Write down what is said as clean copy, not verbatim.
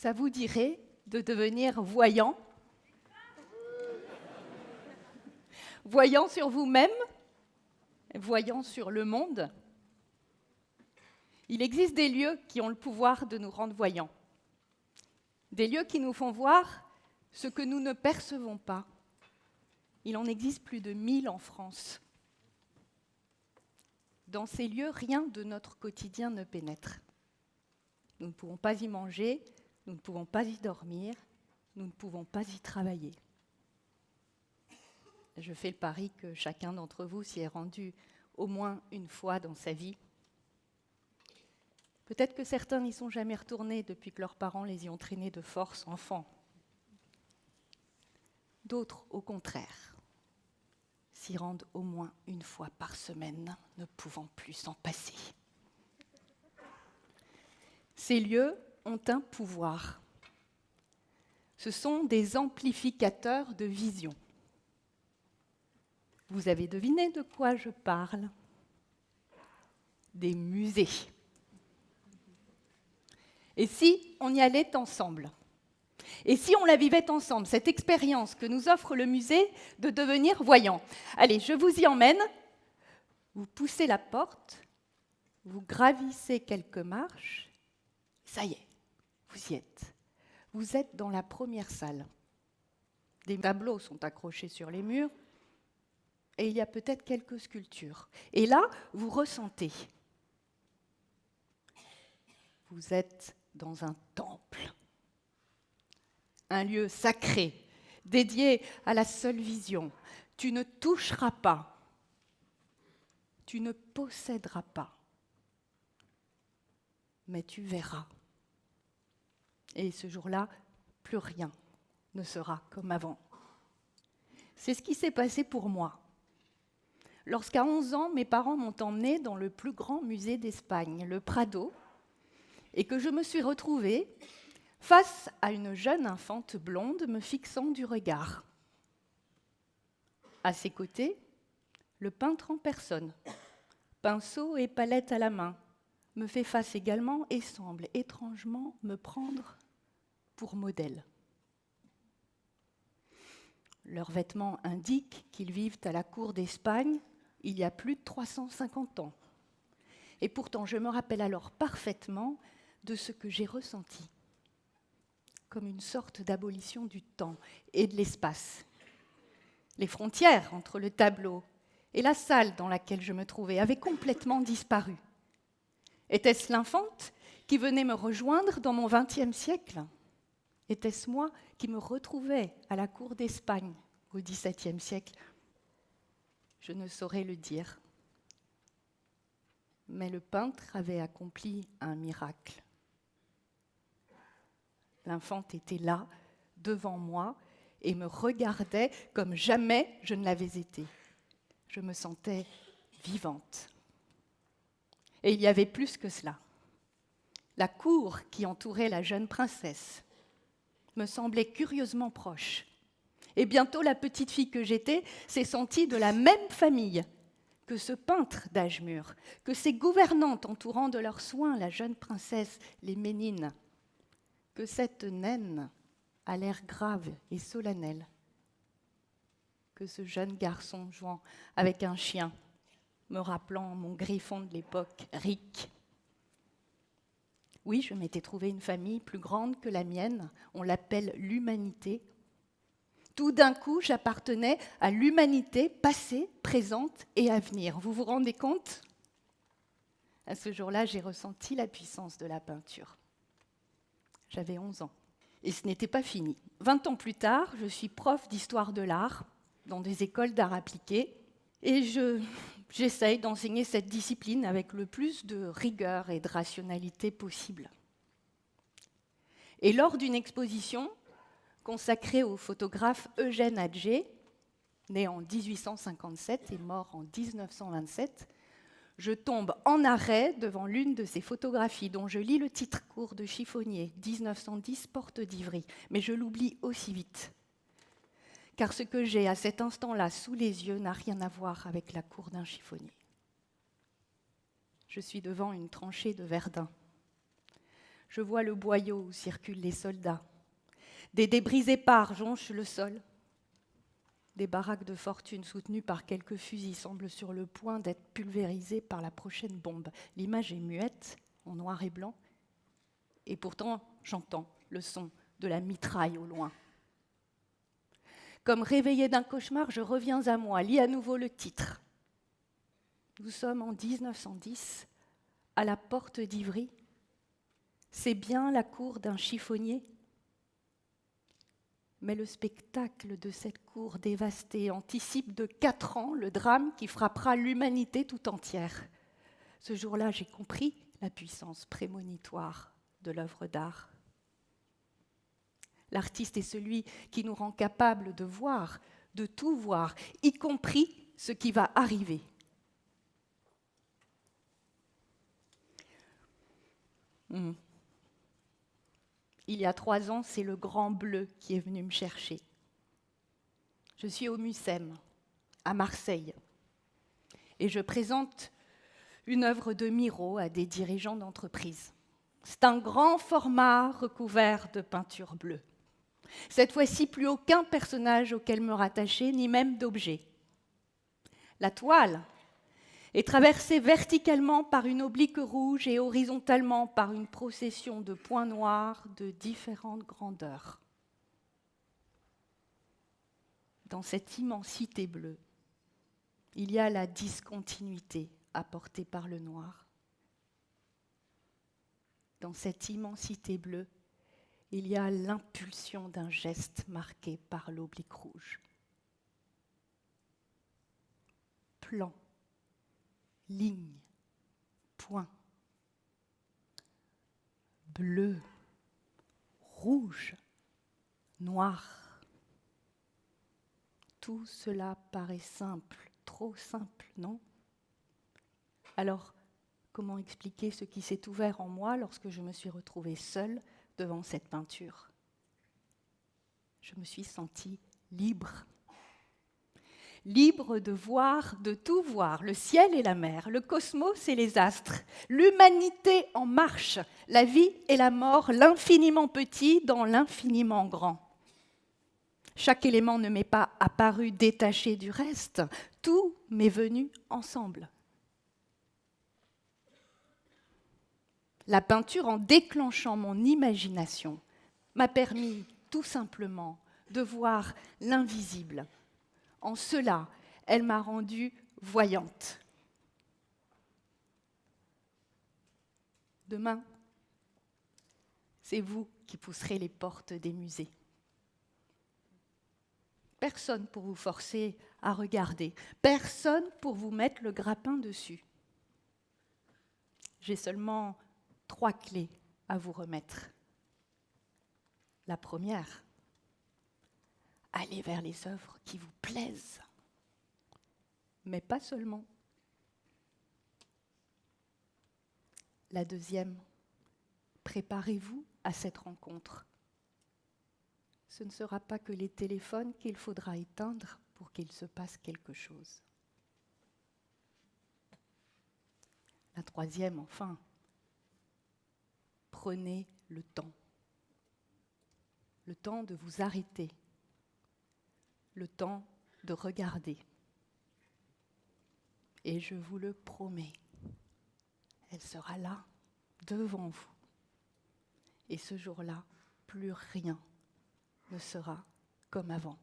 ça vous dirait de devenir voyant? Voyant sur vous-même, voyant sur le monde. Il existe des lieux qui ont le pouvoir de nous rendre voyants. Des lieux qui nous font voir ce que nous ne percevons pas. Il en existe plus de 1000 en France. Dans ces lieux, rien de notre quotidien ne pénètre. Nous ne pouvons pas y manger, nous ne pouvons pas y dormir, nous ne pouvons pas y travailler. Je fais le pari que chacun d'entre vous s'y est rendu au moins une fois dans sa vie. Peut-être que certains n'y sont jamais retournés depuis que leurs parents les y ont traînés de force enfants. D'autres, au contraire, s'y rendent au moins une fois par semaine, ne pouvant plus s'en passer. Ces lieux ont un pouvoir. Ce sont des amplificateurs de vision. Vous avez deviné de quoi je parle? Des musées. Et si on y allait ensemble? Et si on la vivait ensemble, cette expérience que nous offre le musée de devenir voyant? Allez, je vous y emmène. Vous poussez la porte, vous gravissez quelques marches. Ça y est, vous y êtes. Vous êtes dans la première salle. Des tableaux sont accrochés sur les murs et il y a peut-être quelques sculptures. Et là, vous ressentez. Vous êtes dans un temple, un lieu sacré, dédié à la seule vision. Tu ne toucheras pas, tu ne posséderas pas, mais tu verras. Et ce jour-là, plus rien ne sera comme avant. C'est ce qui s'est passé pour moi. Lorsqu'à 11 ans, mes parents m'ont emmenée dans le plus grand musée d'Espagne, le Prado, et que je me suis retrouvée face à une jeune infante blonde me fixant du regard. À ses côtés, le peintre en personne, pinceau et palette à la main, me fait face également et semble étrangement me prendre pour modèle. Leurs vêtements indiquent qu'ils vivent à la cour d'Espagne il y a plus de 350 ans. Et pourtant, je me rappelle alors parfaitement de ce que j'ai ressenti, comme une sorte d'abolition du temps et de l'espace. Les frontières entre le tableau et la salle dans laquelle je me trouvais avaient complètement disparu. Était-ce l'infante qui venait me rejoindre dans mon XXe siècle? Était-ce moi qui me retrouvais à la cour d'Espagne au XVIIe siècle? Je ne saurais le dire. Mais le peintre avait accompli un miracle. L'infante était là, devant moi, et me regardait comme jamais je ne l'avais été. Je me sentais vivante. Et il y avait plus que cela. La cour qui entourait la jeune princesse me semblait curieusement proche. Et bientôt, la petite fille que j'étais s'est sentie de la même famille que ce peintre d'âge mûr, que ces gouvernantes entourant de leurs soins la jeune princesse, les Ménines, que cette naine a l'air grave et solennel, que ce jeune garçon jouant avec un chien, me rappelant mon griffon de l'époque, Rick. Oui, je m'étais trouvé une famille plus grande que la mienne, on l'appelle l'humanité. Tout d'un coup, j'appartenais à l'humanité passée, présente et à venir. Vous vous rendez compte? À ce jour-là, j'ai ressenti la puissance de la peinture. J'avais 11 ans. Et ce n'était pas fini. 20 ans plus tard, je suis prof d'histoire de l'art dans des écoles d'art appliqué et j'essaye d'enseigner cette discipline avec le plus de rigueur et de rationalité possible. Et lors d'une exposition consacrée au photographe Eugène Atget, né en 1857 et mort en 1927, je tombe en arrêt devant l'une de ces photographies dont je lis le titre court de chiffonnier, 1910, Porte d'Ivry, mais je l'oublie aussi vite. Car ce que j'ai à cet instant-là sous les yeux n'a rien à voir avec la cour d'un chiffonnier. Je suis devant une tranchée de Verdun. Je vois le boyau où circulent les soldats. Des débris épars jonchent le sol. Des baraques de fortune soutenues par quelques fusils semblent sur le point d'être pulvérisées par la prochaine bombe. L'image est muette, en noir et blanc, et pourtant j'entends le son de la mitraille au loin. Comme réveillée d'un cauchemar, je reviens à moi, lis à nouveau le titre. Nous sommes en 1910, à la porte d'Ivry. C'est bien la cour d'un chiffonnier. Mais le spectacle de cette cour dévastée anticipe de 4 ans le drame qui frappera l'humanité tout entière. Ce jour-là, j'ai compris la puissance prémonitoire de l'œuvre d'art. L'artiste est celui qui nous rend capables de voir, de tout voir, y compris ce qui va arriver. Il y a 3 ans, c'est le Grand Bleu qui est venu me chercher. Je suis au Mucem, à Marseille, et je présente une œuvre de Miro à des dirigeants d'entreprise. C'est un grand format recouvert de peinture bleue. Cette fois-ci, plus aucun personnage auquel me rattacher, ni même d'objet. La toile est traversée verticalement par une oblique rouge et horizontalement par une procession de points noirs de différentes grandeurs. Dans cette immensité bleue, il y a la discontinuité apportée par le noir. Dans cette immensité bleue, il y a l'impulsion d'un geste marqué par l'oblique rouge. Plan, ligne, point, bleu, rouge, noir. Tout cela paraît simple, trop simple, non ? Alors, comment expliquer ce qui s'est ouvert en moi lorsque je me suis retrouvée seule devant cette peinture ? Je me suis sentie libre. Libre de voir, de tout voir, le ciel et la mer, le cosmos et les astres, l'humanité en marche, la vie et la mort, l'infiniment petit dans l'infiniment grand. Chaque élément ne m'est pas apparu détaché du reste, tout m'est venu ensemble. La peinture, en déclenchant mon imagination, m'a permis tout simplement de voir l'invisible. En cela, elle m'a rendue voyante. Demain, c'est vous qui pousserez les portes des musées. Personne pour vous forcer à regarder, personne pour vous mettre le grappin dessus. J'ai seulement 3 clés à vous remettre. La première, allez vers les œuvres qui vous plaisent, mais pas seulement. La deuxième, préparez-vous à cette rencontre. Ce ne sera pas que les téléphones qu'il faudra éteindre pour qu'il se passe quelque chose. La troisième, enfin, prenez le temps. Le temps de vous arrêter. Le temps de regarder. Et je vous le promets, elle sera là, devant vous. Et ce jour-là, plus rien ne sera comme avant.